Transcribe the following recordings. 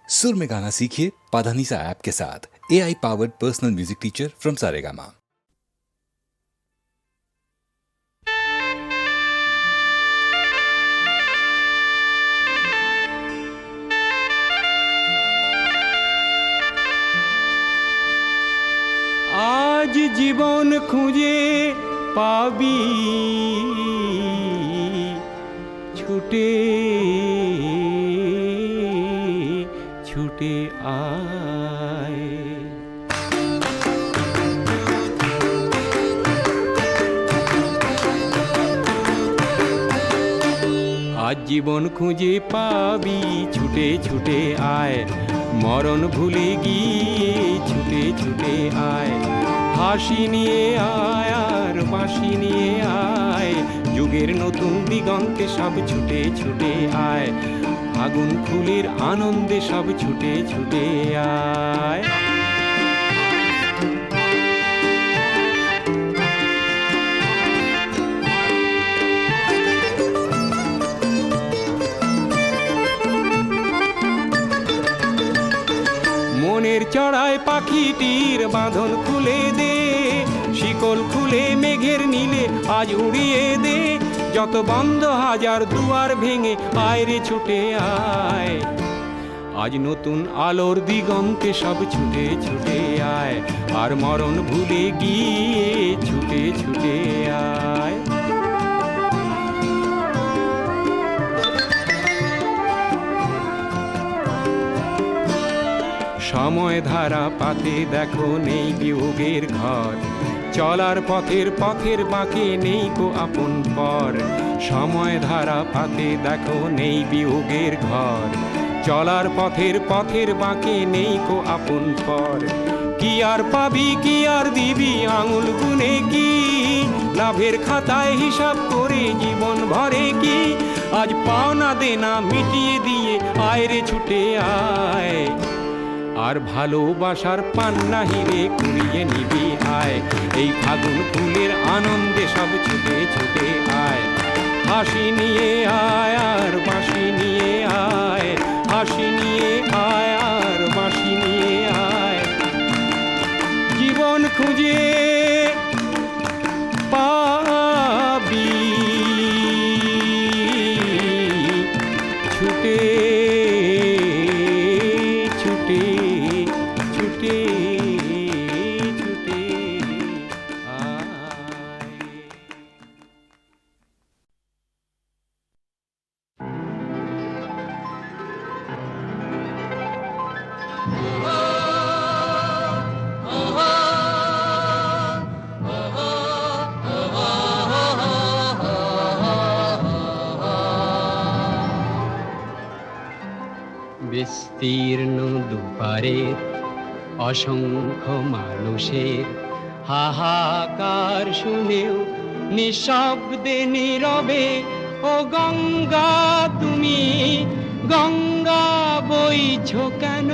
सुर में गाना सीखिए पाधानीसा ऐप के साथ। AI powered personal music teacher from Saregama. আজ জীবন খুঁজে পাবি ছুটে ছুটে আয়। আজ জীবন খুঁজে পাবি ছুটে ছুটে আয়, মরণ ভুলে গিয়ে ছুটে ছুটে আয়। হাসি নিয়ে আয় আর বাঁশি নিয়ে আয়, যুগের নতুন দিগন্তে সব ছুটে ছুটে আয়। আগুন ফুলের আনন্দে সব ছুটে ছুটে আয়। মনের চড়ায় পাখিটির বাঁধন খুলে দে, শিকল খুলে মেঘের নীলে আজ উড়িয়ে দে। যত বন্ধ হাজার দুয়ার ভেঙে আয় রে ছুটে আয়। আজ নতুন আলোর দিগন্তে সব ছুটে ছুটে আয়, আর মরণ ভুলে গিয়ে ছুটে ছুটে আয়। সময় ধারা পাতে দেখো নেই বিয়োগের ঘর, চলার পথের পথের বাঁকে নেই কো আপন পর। সময় ধারা পাতে দেখো নেই বিয়োগের ঘর, চলার পথের পথের বাঁকে নেই কো আপন পর। কি আর পাবি কি আর দিবি আঙুল গুনে কি, লাভের খাতায় হিসাব করে জীবন ভরে কি। আজ পাওনা দেনা মিটিয়ে দিয়ে আয় রে ছুটে আয়, আর ভালোবাসার পান্না হিরে কুড়িয়ে নিবি আয়। এই ফাগুন ফুলের আনন্দে সব ছুটে ছুটে আয়। হাসি নিয়ে আয় আর বাঁশি নিয়ে আয়, হাসি নিয়ে আয় আর বাঁশি নিয়ে আয়। জীবন খুঁজে পাবি ছুটে ছুটে ছুটে ছুটে আয়। বিস্তীর্ণ দুপারের অসংখ্য মানুষের হাহাকার শুনেও নিঃশব্দে নীরবে ও গঙ্গা তুমি গঙ্গা বইছো কেন?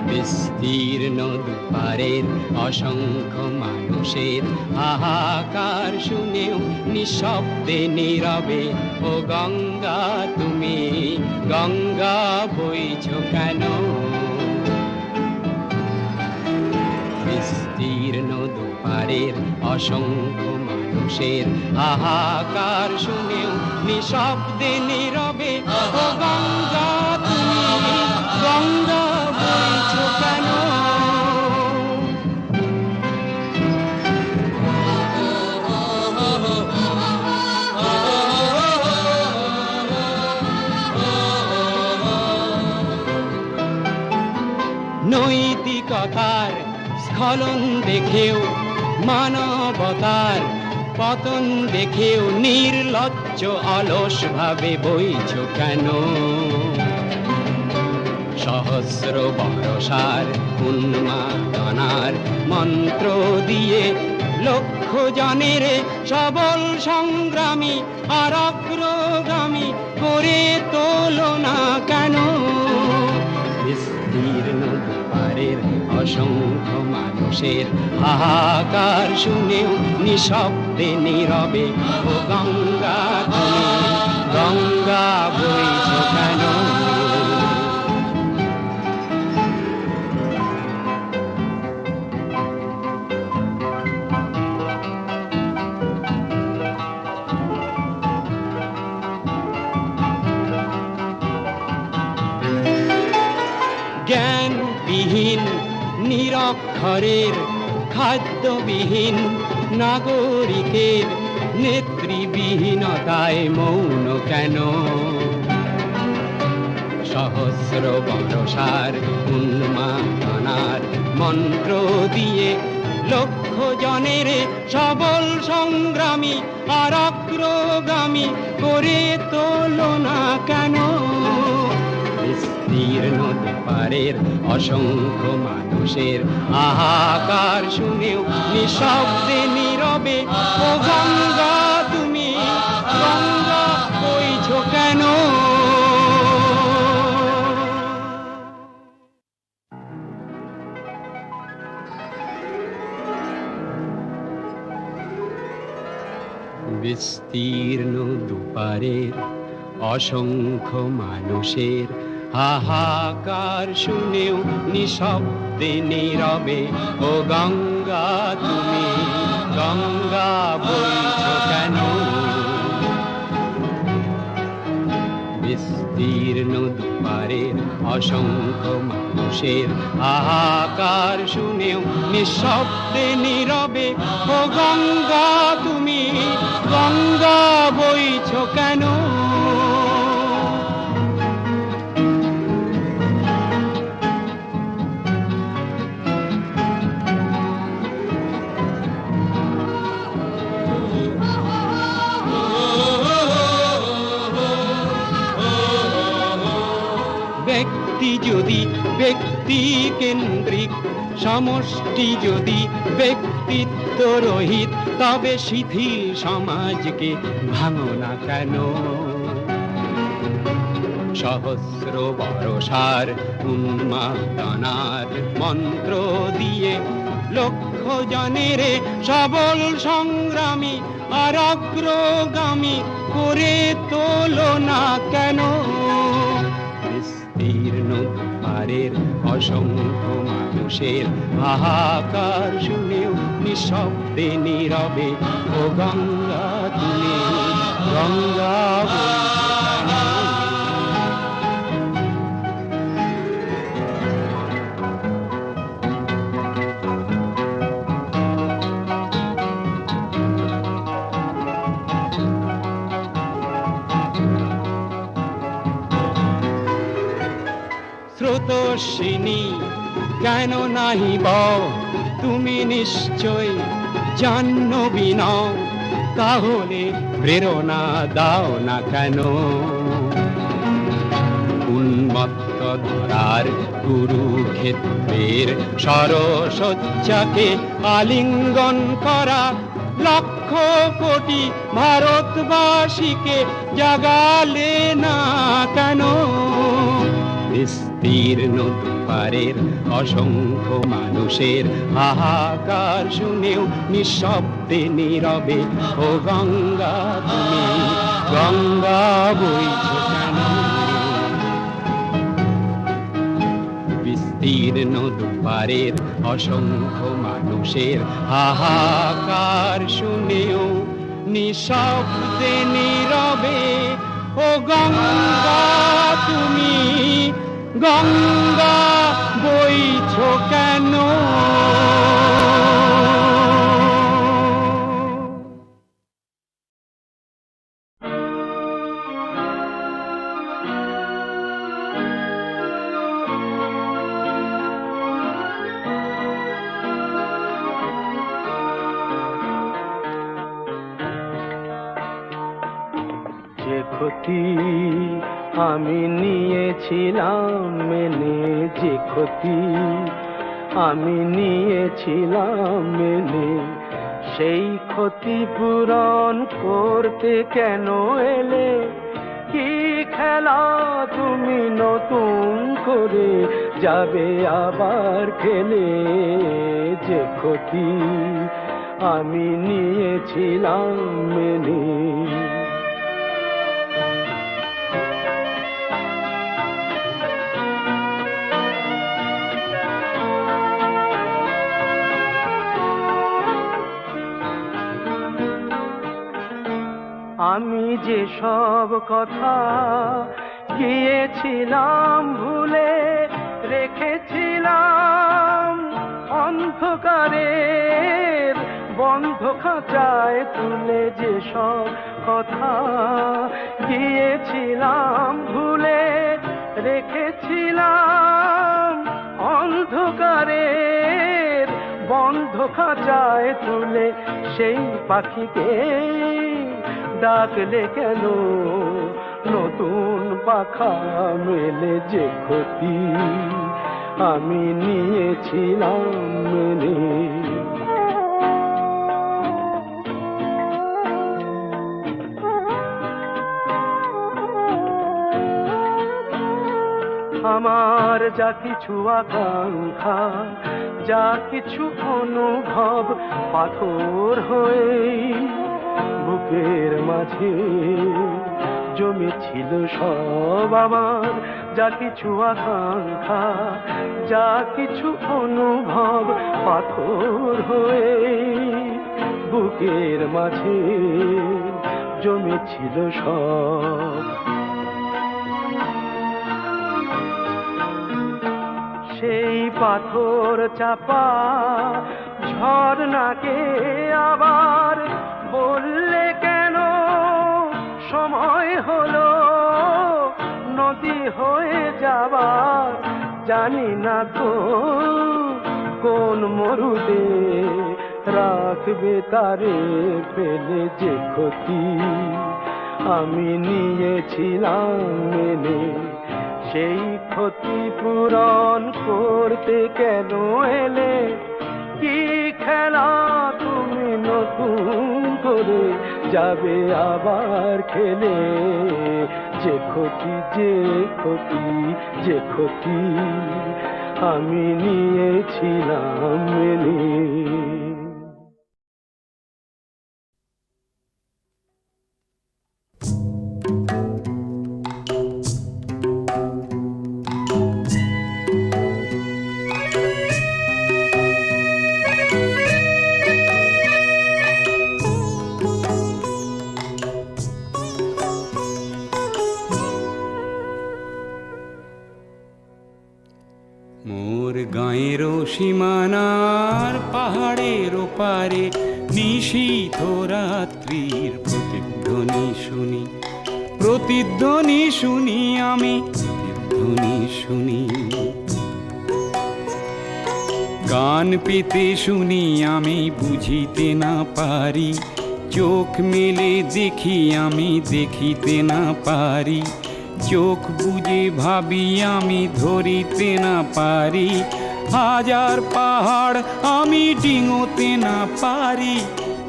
বিস্তীর্ণ দুপারের অসংখ্য মানুষের হাহাকার শুনেও নিঃশব্দে নীরবে ও গঙ্গা তুমি গঙ্গা বইছো কেন? বিস্তীর্ণ দুপারের অসংখ্য মানুষের হাহাকার শুনেও নিঃশব্দে নীরবে ও গঙ্গা তুমি গঙ্গা বইছো কেন? নৈতিকতার স্খলন দেখেও মানবতার পতন দেখেও নির্লজ্জ অলস ভাবে বইছো কেন? সহস্র বর্ষার উন্মাদনার মন্ত্র দিয়ে লক্ষ জনের সবল সংগ্রামী আর অগ্রগামী করে তোলো না কেন? বিস্তীর্ণ দুপারের অসংখ্য মানুষের হাহাকার শুনেও নিঃশব্দে নীরবে ও গঙ্গা তুমি অক্ষরের খাদ্যবিহীন নাগরিকের নেতৃবিহীনতায় মৌন কেন? সহস্র বরষার উন্মাদনার মন্ত্র দিয়ে লক্ষ জনের সবল সংগ্রামী আর অগ্রগামী করে তোলো না কেন? বিস্তীর্ণ দুপারের অসংখ্য মানুষের হাহাকার শুনেও নিঃশব্দে নীরবে ও গঙ্গা তুমি গঙ্গা বইছো কেন? বিস্তীর্ণ দুপারের অসংখ্য মানুষের হাহাকার শুনেও নিঃশব্দে নীরবে ও গঙ্গা তুমি গঙ্গা বইছো কেন? বিস্তীর্ণ দুপারের অসংখ্য মানুষের হাহাকার শুনেও নিঃশব্দে নীরবে ও গঙ্গা তুমি গঙ্গা বইছো কেন? ব্যক্তি যদি ব্যক্তি কেন্দ্রিক, সমষ্টি যদি ব্যক্তিত্ব রহিত, তবে শিথিল সমাজকে ভাঙো না কেন? সহস্র বরষার উন্মাদনার মন্ত্র দিয়ে লক্ষ জনের সবল সংগ্রামী আর অগ্রগামী করে তোলো না কেন? বিস্তীর্ণ দুপারের অসংখ্য মানুষের হাহাকার শুনেও নিঃশব্দে নীরবে ও গঙ্গা তুমি গঙ্গা স্রোতস্বিনী কেন নাহি বও তুমি নিশ্চয় জাহ্নবী নও, তাহলে প্রেরণা দাও না কেন? উন্মত্ত ধরার কুরুক্ষেত্রের সরসজ্জাকে আলিঙ্গন করা লক্ষ কোটি ভারতবাসীকে জাগালে না কেন? বিস্তীর্ণ দুপারের অসংখ্য মানুষের হাহাকার শুনেও নিঃশব্দে নীরবে ও গঙ্গা তুমি গঙ্গা বইছো কেন? বিস্তীর্ণ দুপারের অসংখ্য মানুষের হাহাকার শুনেও নিঃশব্দে নীরবে ও গঙ্গা তুমি গঙ্গা বইছো কেন? যে ক্ষতি আমি নিয়েছিলাম মেনে, যে ক্ষতি আমি নিয়েছিলাম মেনে, সেই ক্ষতি পূরণ করতে কেন এলে? কি খেলা তুমি নতুন করে যাবে আবার খেলে? যে ক্ষতি আমি নিয়েছিলাম মেনে। আমি যে সব কথা গিয়েছিলাম ভুলে রেখেছিলাম অন্ধকারের বন্ধ খাঁচায় তুলে যেসব কথা গিয়েছিলাম ভুলে রেখেছিলাম, অন্ধকারের বন্ধ খাঁচায় তুলে সেই পাখিকে ডাকলে কেন নতুন পাখা মেলে, যে ক্ষতি আমি নিয়েছিলাম মেনে। আমার যা কিছু আকাঙ্ক্ষা, যা কিছু অনুভব পাথর হয়ে বুকের মাঝে জমেছিল সব। আমার যা কিছু আকাঙ্ক্ষা, যা কিছু অনুভব পাথর হয়ে বুকের মাঝে জমেছিল সব। সেই পাথর চাপা ঝর্ণাকে আবার বললে কেন সময় হলো নদী হয়ে যাবার, জানি না তো কোন মরুদে রাখবে তারে ফেলে, যে ক্ষতি আমি নিয়েছিলাম মেনে। সেই ক্ষতি পূরণ করতে কেন এলে, কি খেলা তুমি নতুন করে যাবে আবার খেলে, যে ক্ষতি যে ক্ষতি যে ক্ষতি আমি নিয়েছিলাম মেনে। মোর গাঁয়ের সীমানার পাহাড়ের ওপারে নিশীথ রাত্রির প্রতিধ্বনি শুনি, প্রতিধ্বনি শুনি আমি, প্রতিধ্বনি শুনি। কান পেতে শুনি আমি, বুঝিতে না পারি, চোখ মেলে দেখি আমি, দেখিতে না পারি, চোখ বুঝে ভাবি আমি, ধরিতে না পারি। হাজার পাহাড় আমি ডিঙোতে না পারি,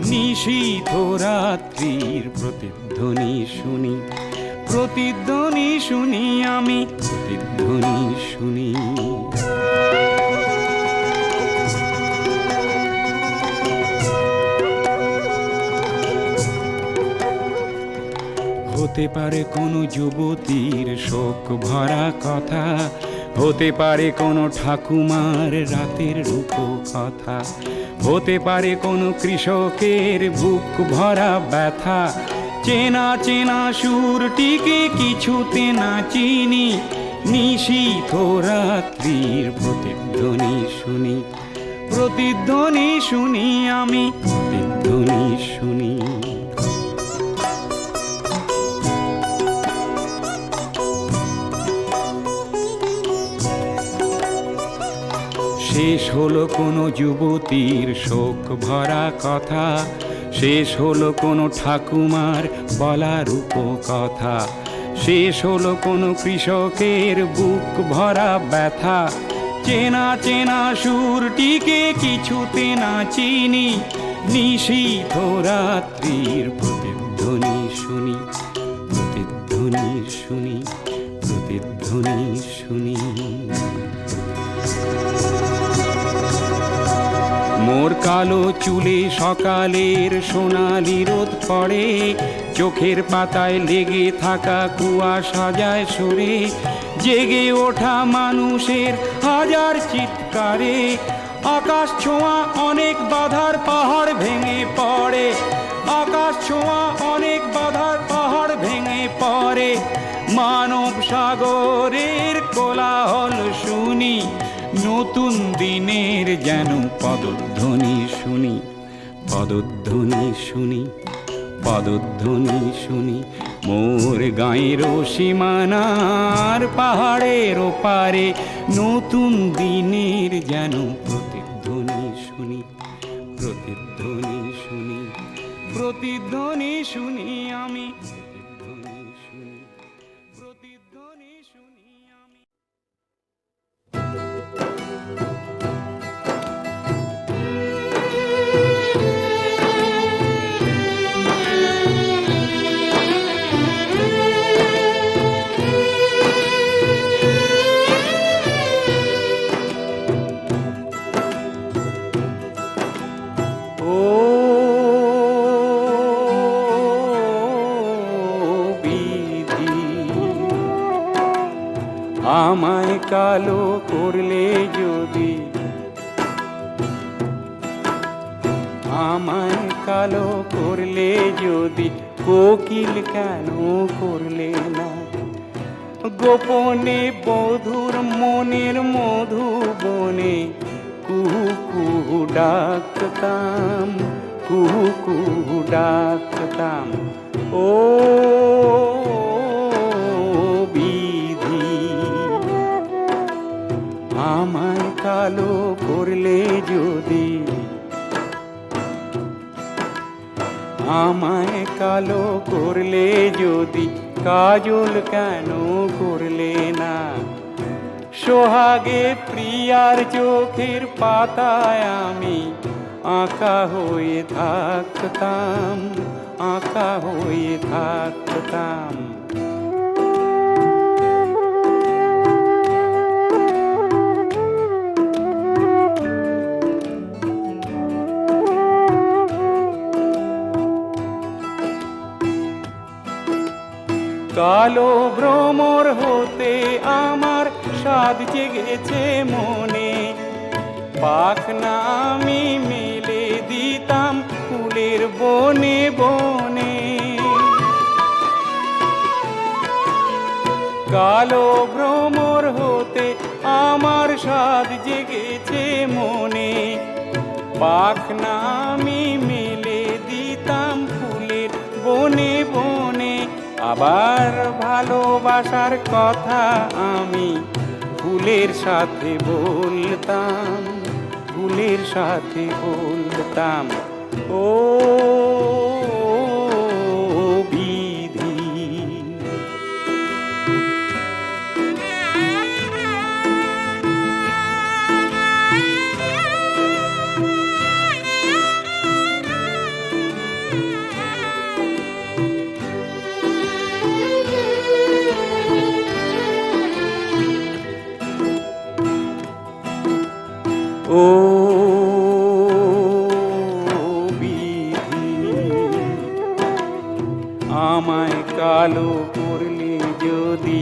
নিশীথ রাত্রির প্রতিধ্বনি শুনি, প্রতিধ্বনি শুনি আমি, প্রতিধ্বনি শুনি। হতে পারে কোনো যুবতীর শোক ভরা কথা, হতে পারে কোনো ঠাকুমার রাতের রূপ কথা, হতে পারে কোনো কৃষকের বুক ভরা ব্যথা। চেনা চেনা সুরটিকে কিছুতে না চিনি, নিশীথ রাত্রির প্রতিধ্বনি শুনি, প্রতিধ্বনি শুনি আমি, প্রতিধ্বনি শুনি। শেষ হলো কোনো যুবতীর শোক ভরা কথা, শেষ হলো কোনো ঠাকুমার বলা রূপ কথা, শেষ হলো কোনো কৃষকের বুক ভরা ব্যথা। চেনা চেনা সুরটিকে কিছুতে না চিনি, নিশীথ রাত্রির প্রতিধ্বনি শুনি, প্রতিধ্বনি শুনি, প্রতিধ্বনি শুনি। মোর কালো চুলে সকালের সোনালি রোদ পড়ে, চোখের পাতায় লেগে থাকা কুয়াশা যায় সরে, জেগে ওঠা মানুষের হাজার চিৎকারে। আকাশ ছোঁয়া অনেক বাধার পাহাড় ভেঙে পড়ে, আকাশ ছোঁয়া অনেক বাধার পাহাড় ভেঙে পড়ে। মানব সাগরের কোলাহল শুনি, নতুন নতুন দিনের যেন পদধ্বনি শুনি, পদধ্বনি শুনি, পদধ্বনি শুনি। মোর গাঁয়ের সীমানার পাহাড়ের ওপারে নতুন দিনের যেন প্রতিধ্বনি শুনি, প্রতিধ্বনি শুনি, প্রতিধ্বনি শুনি আমি, প্রতিধ্বনি শুনি, প্রতিধ্বনি শুনি আমি। ও বিধি, আমায় কালো করলে যদি, আমায় কালো করলে যদি, কোকিল কেন করলে না? গোপনে বধুর মনের মধুবনে কুহু কুহু ডাকতাম, কুহু কুহু ডাকতাম। ও বিধি, আমায় কালো করলে যদি, আমায় কালো করলে যদি, কাজল কেন করলে না? সোহাগে প্রিয়ার চোখের পাতায় আমি আঁকা হয়ে থাকতাম, আঁকা হয়ে থাকতাম। কালো ভ্রমর হতে আমার স্বাদ জেগেছে মনে, পাখনা আমি মেলে দিতাম ফুলের বনে বনে। কালো ভ্রমর হতে আমার স্বাদ জেগেছে মনে, পাখনা আমি মেলে দিতাম ফুলের বনে বনে। আবার ভালোবাসার কথা আমি ফুলের সাথে বলতাম, ফুলের সাথে বলতাম। ও বিধি, ও বিধি, আমায় কালো করলে যদি,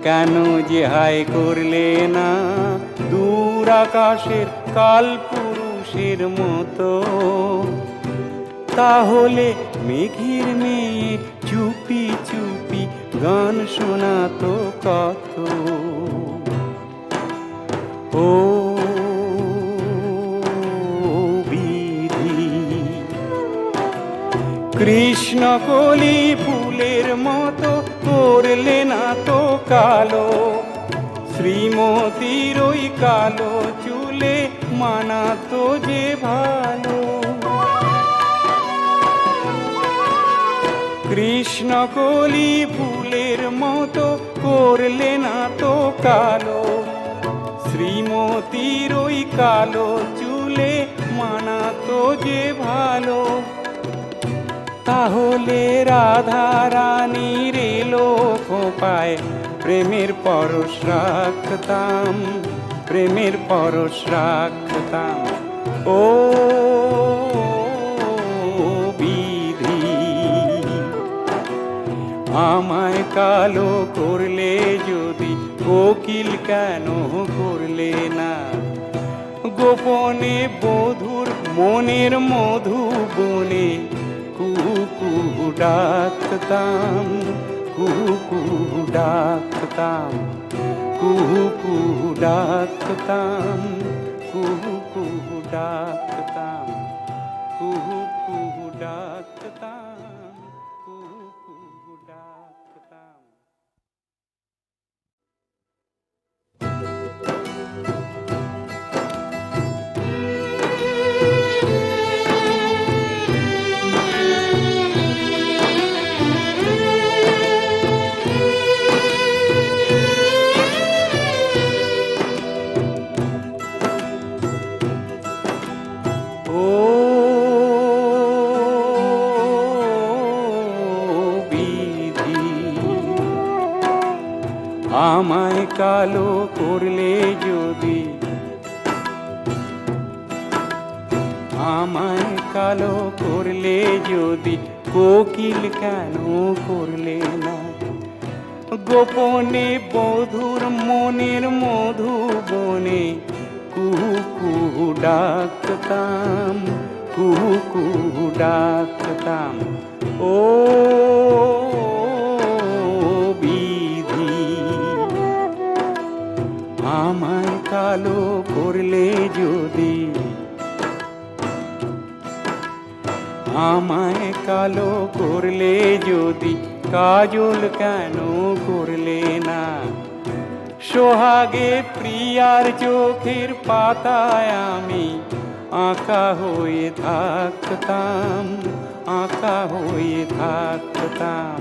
কেন যে হায় করলে না? দূর আকাশের কাল পুরুষের মতো, তাহলে মেঘের মেয়ে চুপি চুপি গান শোনাতো কত। ও বিধি, কৃষ্ণ কলি ফুলের মতো করলে না তো কালো, শ্রীমতীর ওই কালো চুলে মানাতো যে ভালো। কৃষ্ণ কলি ফুলের মতো করলে না তো কালো, শ্রীমতীর ওই কালো চুলে মানাতো যে ভালো। তাহলে রাধা রানীর এলো খোপায় প্রেমের পরশ রাখতাম, প্রেমের পরশ রাখতাম। ও বিধি, আমায় কালো করলে যদি, কোকিল কেন করলে না? গোপনে বধুর মনের মধুবনে কুহু কুহু ডাকতাম, কুহু কুহু ডাকতাম। কুহু কুহু ডাকতাম, কুহু কুহু ডাকতাম, কুহু কুহু ডাকতাম, কুহু কুহু ডাকতাম। ও বিধি, আমায় কালো করলে যদি, আমায় কালো করলে যদি, কোকিল কেন করলে না? গোপনে বধুর মনের মধুবনে কুহু কুহু ডাকতাম, কুহু কুহু ডাকতাম। ও বিধি, আমায় কালো করলে যদি, আমায় কালো করলে যদি, কাজল কেন করলে না? সোহাগে প্রিয়ার চোখের পাতায় আমি আঁকা হয়ে থাকতাম, আঁকা হয়ে থাকতাম।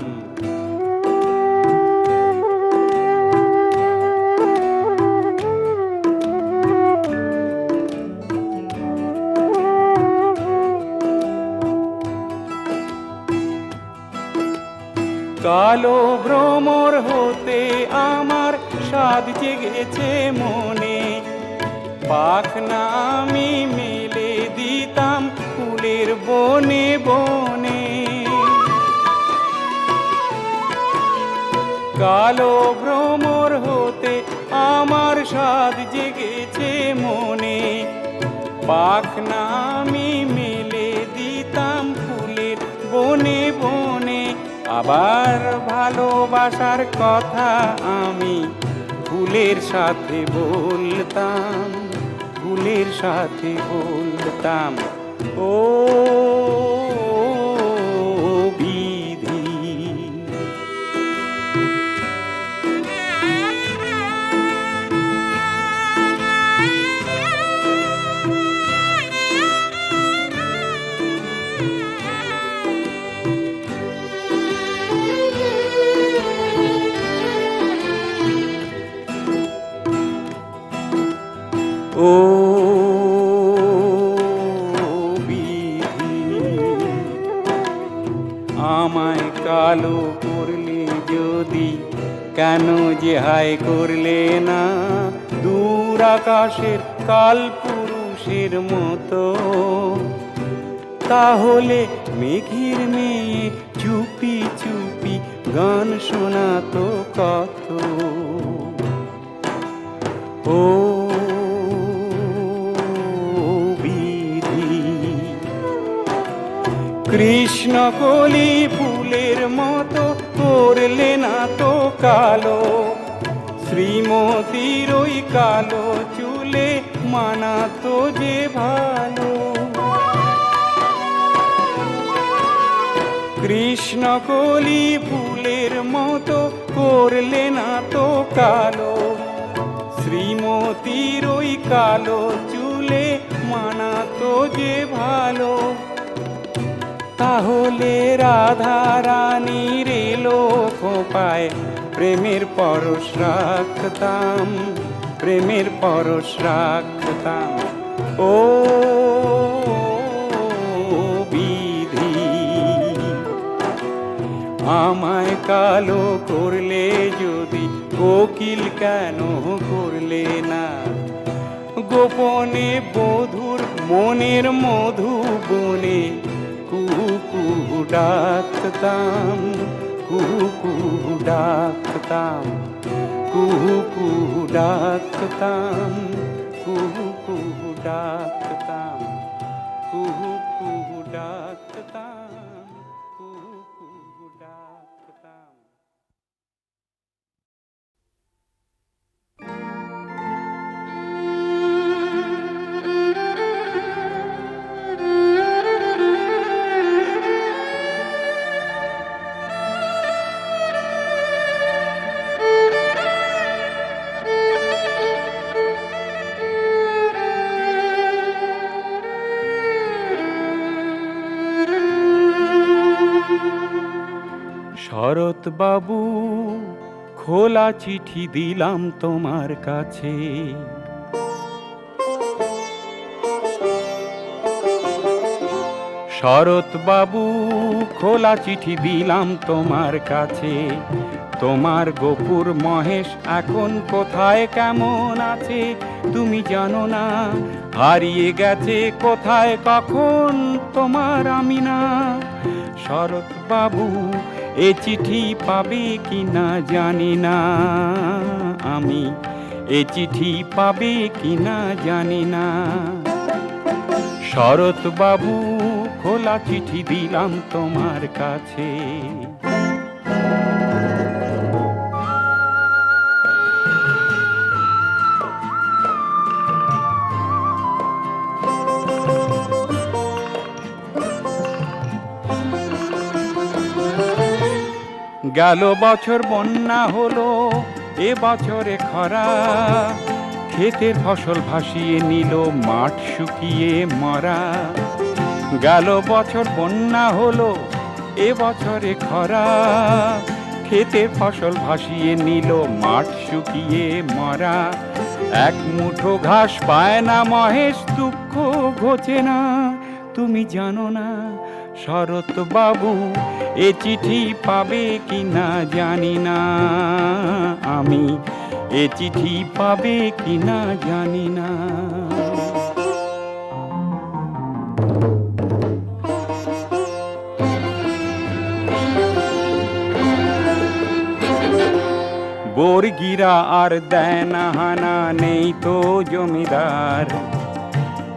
কালো ভ্রমর হতে আমার স্বাদ জেগেছে মনে, পাখনা আমি মেলে দিতাম ফুলের বনে বনে। কালো ভ্রমর হতে আমার স্বাদ জেগেছে মনে, পাখনা আমি মেলে দিতাম ফুলের বনে বনে। আবার ভালোবাসার কথা আমি ফুলের সাথে বলতাম, ফুলের সাথে বলতাম। ও বিধি, ও বিধি, আমায় কালো করলে যদি, কেন যে হায় করলে না? দূর আকাশের কাল পুরুষের মতো, তাহলে মেঘের মেয়ে চুপি চুপি গান শোনাতো কত। ও বিধি, কৃষ্ণ কলি ফুলের মতো করলে না তো কালো, শ্রীমতীর ওই কালো চুলে মানাতো যে ভালো। কৃষ্ণ কলি ফুলের মতো করলে না তো কালো, শ্রীমতীর ওই কালো চুলে মানাতো যে ভালো। তাহলে রাধা রানীর এলো খোপায় প্রেমের পরশ রাখতাম, প্রেমের পরশ রাখতাম। ও বিধি, আমায় কালো করলে যদি, কোকিল কেন করলে না? গোপনে বধুর মনের মধুবনে কুহু কুহু ডাকতাম, কুহু কুহু ডাকতাম, কুহু কুহু ডাকতাম, কুহু কুহু ডাকতাম, কুহু কুহু ডাকতাম, কুহু কুহু ডাকতাম। বাবু খোলা চিঠি দিলাম তোমার কাছে, শরৎ বাবু খোলা চিঠি দিলাম তোমার কাছে, তোমার গফুর মহেশ এখন কোথায় কেমন আছে তুমি জানো না, হারিয়ে গেছে কোথায় কখন তোমার আমিনা। শরৎ বাবু এ চিঠি পাবে কিনা জানি না, আমি এ চিঠি পাবে কিনা জানি না। শরৎ বাবু খোলা চিঠি দিলাম তোমার কাছে। গেল বছর বন্যা হলো, এ বছরে খরা, ক্ষেতের ফসল ভাসিয়ে নিল মাঠ শুকিয়ে মরা। গেল বছর বন্যা হলো, এ বছরে খরা, ক্ষেতের ফসল ভাসিয়ে নিল মাঠ শুকিয়ে মরা। এক মুঠো ঘাস পায় না মহেশ, দুঃখ ঘোচে না তুমি জানো না। শরৎ বাবু এ চিঠি পাবে কিনা জানি না, আমি এ চিঠি পাবে কিনা জানি না। বর্গিরা আর দেয় না হানা, নেই তো জমিদার,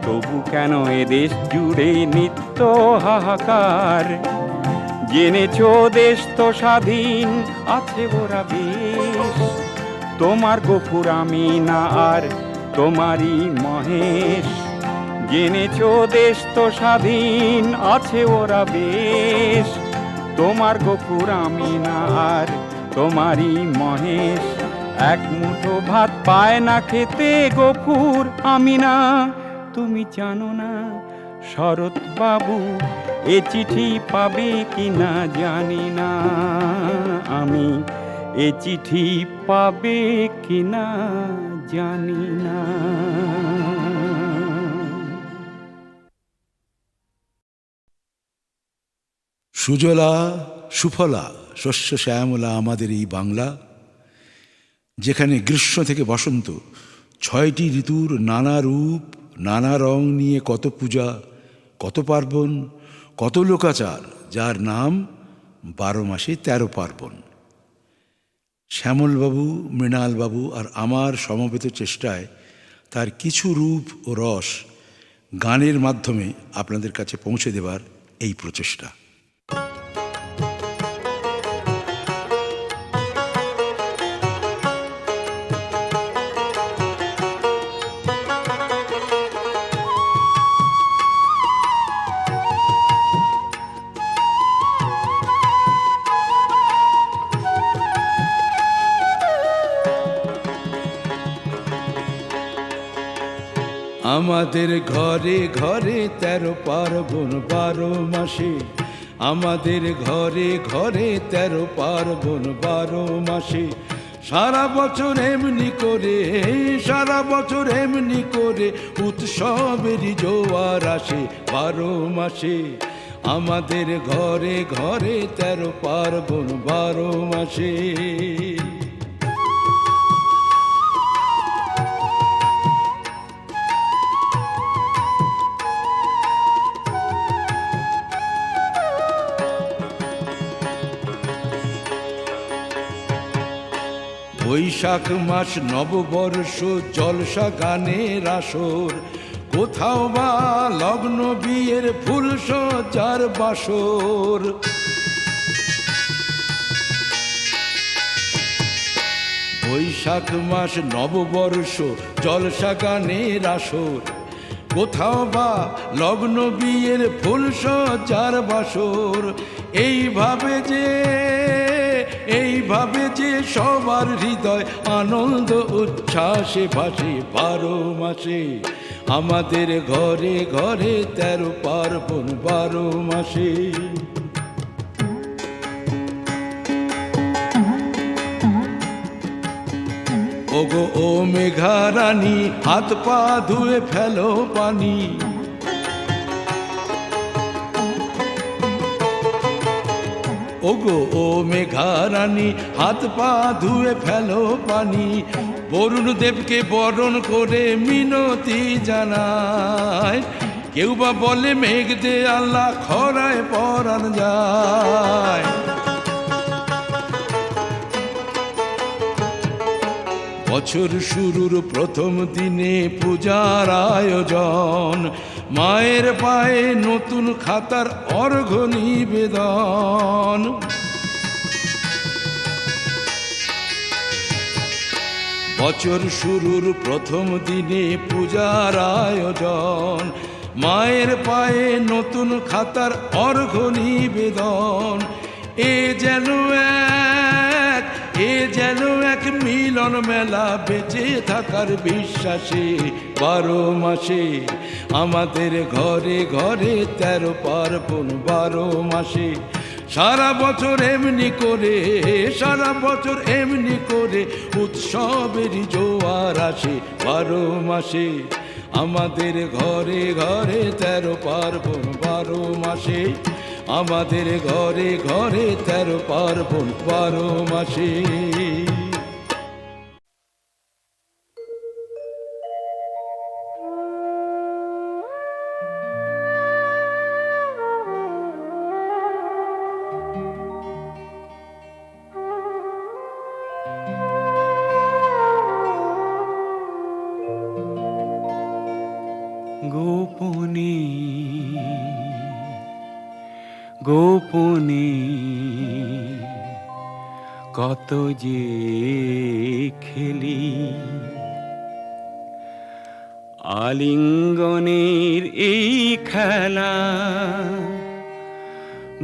তবু কেন এ দেশ জুড়ে নিত্য হাহাকার। জেনেছো দেশ তো স্বাধীন আছে ওরা বেশ, তোমার গফুর আমি না আর তোমারই মহেশ। জেনেছো দেশ তো স্বাধীন আছে ওরা বেশ, তোমার গফুর আমি না আর তোমারই মহেশ। এক মুঠো ভাত পায় না খেতে গফুর আমি না, তুমি জানো না। শরৎ বাবু এ চিঠি পাবে কিনা জানি না, আমি এ চিঠি পাবে কিনা জানি না। সুজলা সুফলা শস্য শ্যামলা আমাদের এই বাংলা, যেখানে গ্রীষ্ম থেকে বসন্ত 6টি ঋতুর নানা রূপ নানা রং নিয়ে কত পূজা, কত পার্বণ, কত লোকাচার, যার নাম 12 মাসে 13 পার্বণ। শ্যামলবাবু, মৃণালবাবু আর আমার সমবেত চেষ্টায় তার কিছু রূপ ও রস গানের মাধ্যমে আপনাদের কাছে পৌঁছে দেবার এই প্রচেষ্টা। আমাদের ঘরে ঘরে 13 পার্বণ 12 মাসে, আমাদের ঘরে ঘরে 13 পার্বণ 12 মাসে। সারা বছর এমনি করে, সারা বছর এমনি করে উৎসবেরই জোয়ার আসে 12 মাসে। আমাদের ঘরে ঘরে 13 পার্বণ 12 মাসে। বৈশাখ মাস নববর্ষ, জলসা গানের আসর, কোথাও বা লগ্ন বিয়ের ফুল সজ্জার বাসর। বৈশাখ মাস নববর্ষ, জলসা গানের আসর, কোথাও বা লগ্ন বিয়ের ফুল সজ্জার বাসর। এইভাবে যে সবার হৃদয় আনন্দ উচ্ছ্বাসে ভাসে 12 মাসে। আমাদের ঘরে ঘরে 13 পার্বণ 12 মাসে। ওগো ও মেঘা রানী, হাত পা ধুয়ে ফেলো পানি। ওগো ও মেঘা রানী, হাত পা ধুয়ে ফেলো পানি। বরুণ দেবকে বরণ করে মিনতি জানায়। কেউ বা বলে মেঘ দে আল্লাহ, খরায় পরাণ যায়। বছর শুরুর প্রথম দিনে পূজার আয়োজন, মায়ের পায়ে নতুন খাতার অর্ঘ্য নিবেদন। বছর শুরুর প্রথম দিনে পূজার আয়োজন, মায়ের পায়ে নতুন খাতার অর্ঘ্য নিবেদন। এ যেন এক মিলন মেলা, বেঁচে থাকার বিশ্বাসে 12 মাসে আমাদের ঘরে ঘরে 13 পার্বণ 12 মাসে। সারা বছর এমনি করে উৎসবেরই জোয়ার আসে 12 মাসে আমাদের ঘরে ঘরে 13 পার্বণ 12 মাসে। আমাদের ঘরে ঘরে 13 পার্বণ 12 মাসে। গোপনে গোপনে কত যে খেলি, আলিঙ্গনের এই খেলা।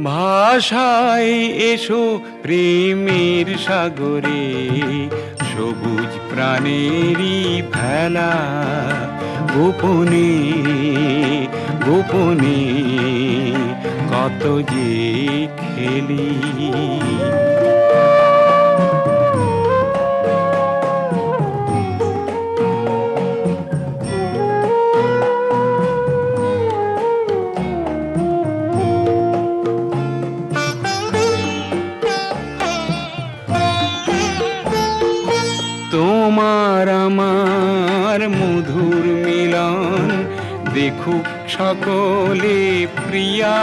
ভাষায় এসো প্রেমের সাগরে, সবুজ প্রাণেরই ভেলা। গোপনে গোপনে কত যে খেলি। তোমার আমার মধুর মিলন দেখুক সকলে প্রিয়া।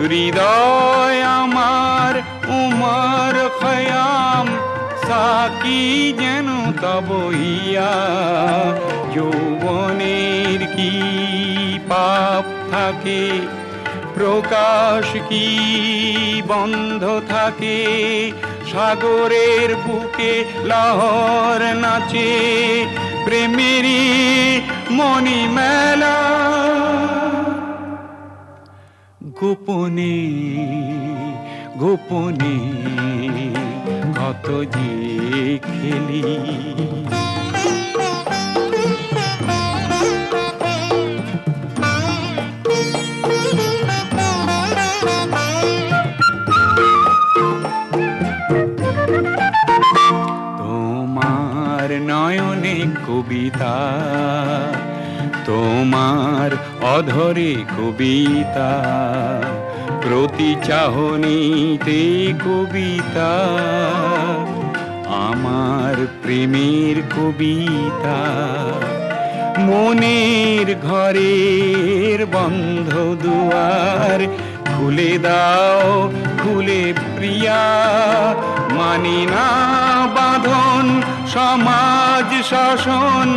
হৃদয় আমার উমর খয়াম, সাকি যেন তব ইয়া। যৌবনের কি পাপ থাকে, প্রকাশ কি বন্ধ থাকে। সাগরের বুকে লহর নাচে, প্রেমেরই মনি মেলা। গোপনে গোপনে কত যে খেলি। তোমার নয়নে কবিতা, তোমার অধরে কবিতা, প্রতি চাহনিতে কবিতা। আমার প্রেমের কবিতা, মনের ঘরের বন্ধ দুয়ার খুলে দাও খুলে প্রিয়া। মানি না বাঁধন সমাজ শাসন,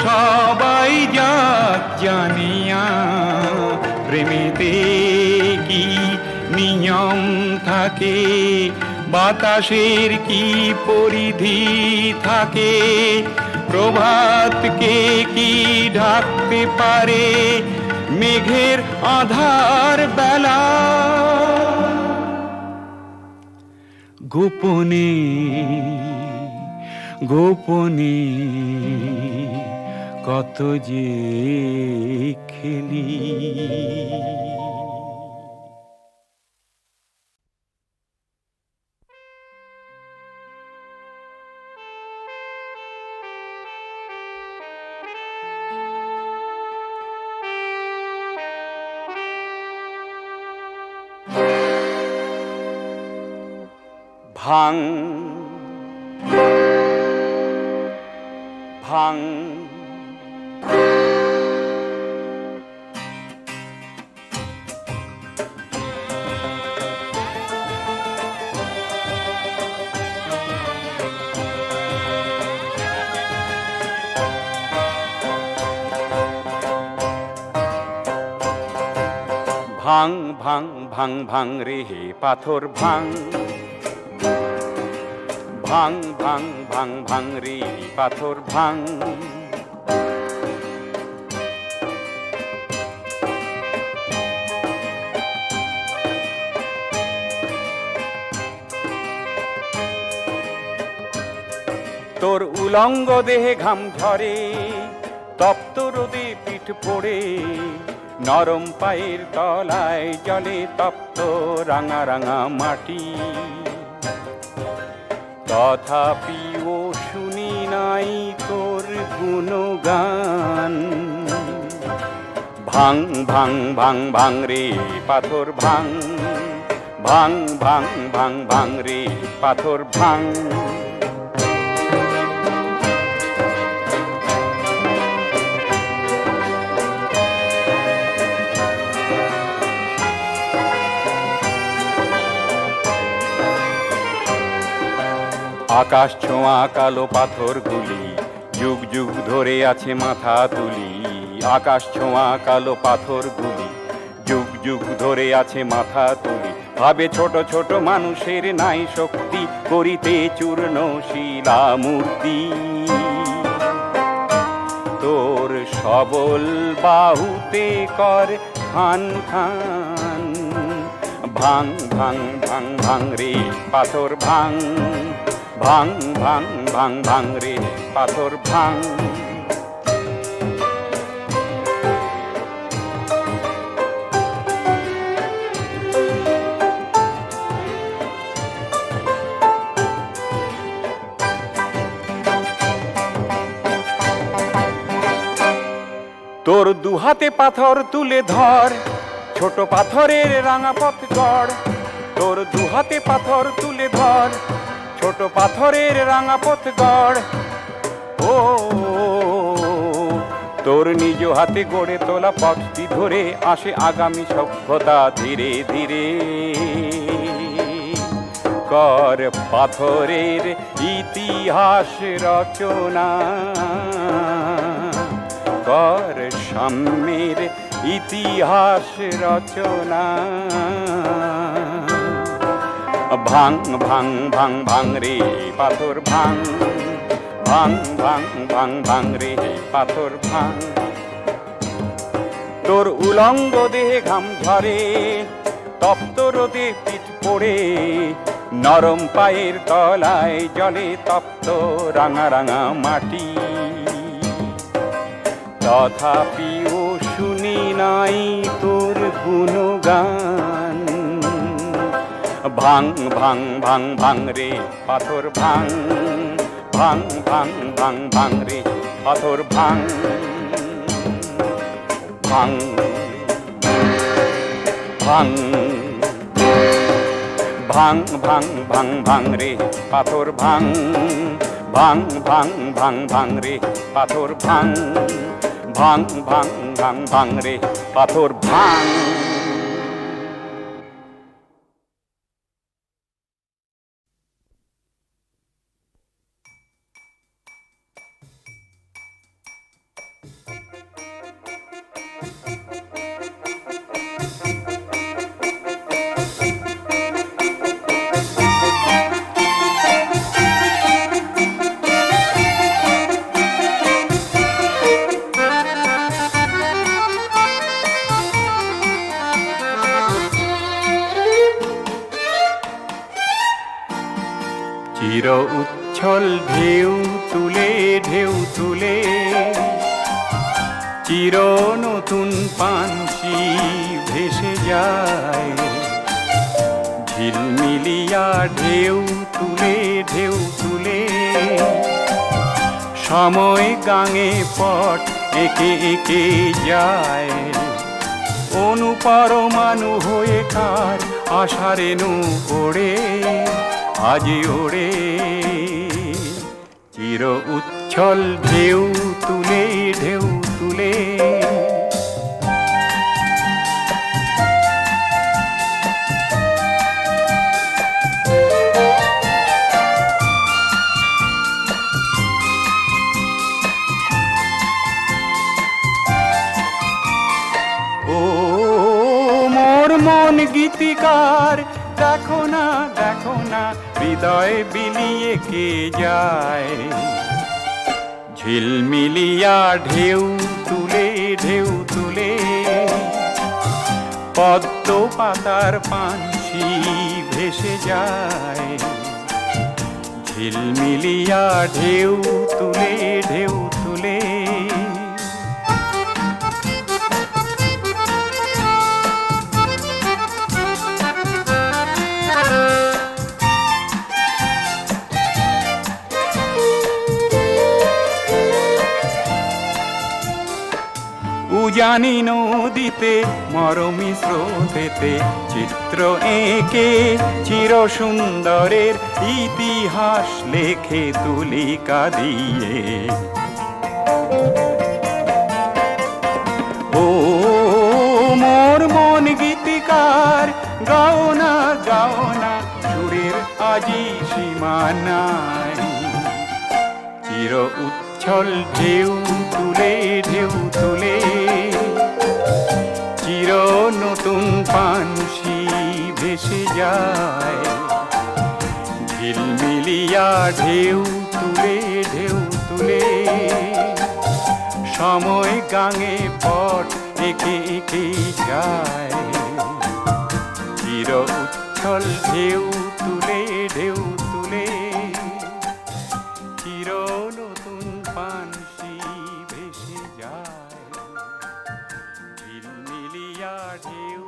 সবাই যাক জানিয়া। প্রেমেতে কি নিয়ম থাকে, বাতাসের কি পরিধি থাকে। প্রভাতকে কি ঢাকতে পারে মেঘের আধার বেলা। গোপনে গোপনে কত যে খেলি। ভাং ভাং ভাং ভাং ভাং ভাং রে হে পাথর ভাং ভাং ভাং ভাং ভাং রে পাথর ভাং তোর উলঙ্গ দেহে ঘাম ঝরে, তপ্ত রোদে পিঠ পড়ে, নরম পায়ের তলায় জলে তপ্ত রাঙা রাঙা মাটি। তথাপিও শুনি নাই তোর গুণগান। ভাং ভাং ভাং ভাং রে পাথর ভাং, ভাং ভাং ভাং ভাং রে পাথর ভাং। আকাশ ছোঁয়া কালো পাথরগুলি যুগ যুগ ধরে আছে মাথা তুলি। আকাশ ছোঁয়া কালো পাথরগুলি যুগ যুগ ধরে আছে মাথা তুলি। ভাবে ছোট ছোট মানুষের নাই শক্তি, করিতে চূর্ণ শিলা মূর্তি। তোর সবল বাহুতে কর খান খান। ভাং ভাং ভাং ভাং রে পাথর ভাং, ভাং ভাং ভাং ভাং রে পাথর ভাং। তোর দুহাতে পাথর তুলে ধর, ছোট পাথরের রাঙা পথ গড়। তোর দুহাতে পাথর তুলে ধর, ছোট পাথরের রাঙা পথ গড়। ও তোর নিজ হাতে গড়ে তোলা পথটি ধরে আসে আগামী সভ্যতা ধীরে ধীরে। কর পাথরের ইতিহাস রচনা, কর সাম্যের ইতিহাস রচনা। ভাং ভাং ভাং ভাং রে পাথর ভাং, ভাং ভাং ভাং ভাং রে পাথর ভাং। তোর উলঙ্গ দেহে ঘাম ঝরে, তপ্ত রোদে পিঠ পড়ে, নরম পায়ের তলায় জলে তপ্ত রাঙা রাঙা মাটি। তথাপিও শুনি নাই তোর গুণগান। ভাং ভাং ভাং ভাং রে পাথর ভাং, ভাং ভাং ভাং ভাং রে পাথর ভাং। ভাং ভাং ভাং ভাং ভাং ভাং রে পাথর ভাং, ভাং ভাং ভাং ভাং রে পাথর ভাং। ভাং ভাং ভাং ভাং রে পাথর ভাং। চির উচ্ছল ঢেউ তুলে ঢেউ তুলে, চির নতুন পানসি ভেসে যায়। ঝিলমিলিয়া ঢেউ তুলে ঢেউ তুলে, সময় গাঙে পট একে একে যায়। অনুপরমাণু হয়ে কার আশারেণু ওড়ে, আজ ওড়ে চির উচ্ছল ঢেউ তুলে ঢেউ তুলে। ও মোর মন গীতিকার, দেখো না দেখো না হৃদয় বিলিয়ে কে যায়। ঝিলমিলিয়া ঢেউ তুলে ঢেউ তুলে, পদ্ম পাতার পানসি ভেসে যায়। ঝিলমিলিয়া ঢেউ তুলে ঢেউ তুলে। উজানি নদীতে মরমি স্রোতেতে চিত্র এঁকে চির সুন্দরের ইতিহাস লেখে তুলিকা দিয়ে। ও মোর মন গীতিকার, গাও না সুরের আজি সীমা নাই। চির উচ্ছল ঢেউ তুলে ঢেউ তুলে, চির নতুন পানসি ভেসে যায়। ঝিলমিলিয়া ঢেউ তুলে ঢেউ তুলে, সময় গাঙে পট এঁকে এঁকে যায়। চির উচ্ছল ঢেউ তুলে ঢেউ তুলে, চির নতুন পানসি ভেসে যায়। ঝিলমিলিয়া ঢেউ